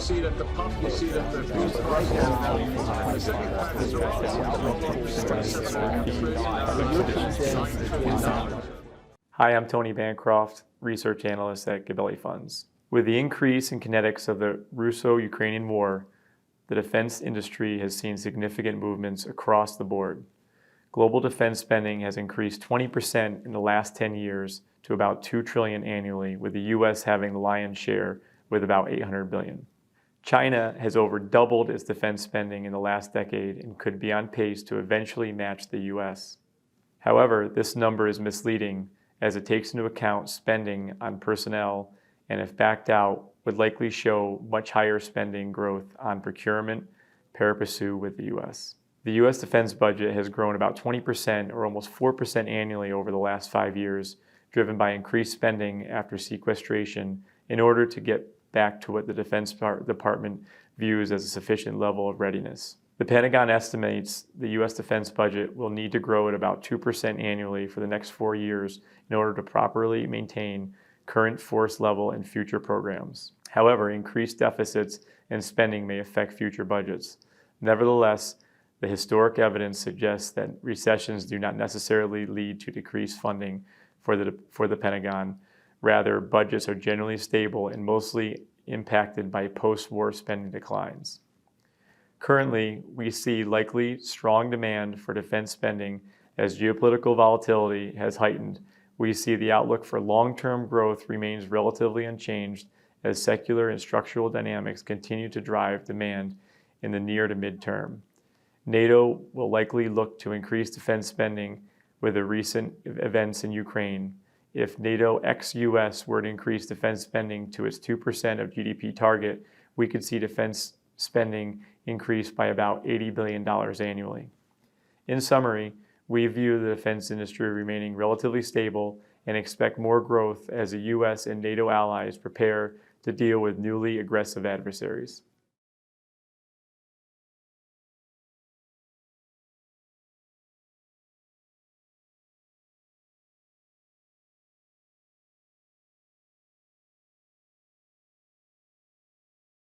see that the pump, you see that the fuse box is now, the second time is $27 Hi, I'm Tony Bancroft, research analyst at Gabelli Funds. With the increase in kinetics of the Russo-Ukrainian War, the defense industry has seen significant movements across the board. Global defense spending has increased 20% in the last 10 years to about $2 trillion annually, with the US having the lion's share with about $800 billion. China has over doubled its defense spending in the last decade and could be on pace to eventually match the US. However, this number is misleading as it takes into account spending on personnel and, if backed out, would likely show much higher spending growth on procurement pari passu with the US. The US defense budget has grown about 20% or almost 4% annually over the last 5 years, driven by increased spending after sequestration in order to get back to what the Defense Department views as a sufficient level of readiness. The Pentagon estimates the US defense budget will need to grow at about 2% annually for the next 4 years in order to properly maintain current force level and future programs. However, increased deficits and spending may affect future budgets. Nevertheless, the historic evidence suggests that recessions do not necessarily lead to decreased funding for the Pentagon. Rather, budgets are generally stable and mostly impacted by post-war spending declines. Currently, we see likely strong demand for defense spending as geopolitical volatility has heightened. We see the outlook for long-term growth remains relatively unchanged as secular and structural dynamics continue to drive demand in the near to mid-term. NATO will likely look to increase defense spending with the recent events in Ukraine. If NATO ex-US were to increase defense spending to its 2% of GDP target, we could see defense spending increase by about $80 billion annually. In summary, we view the defense industry remaining relatively stable and expect more growth as the US and NATO allies prepare to deal with newly aggressive adversaries.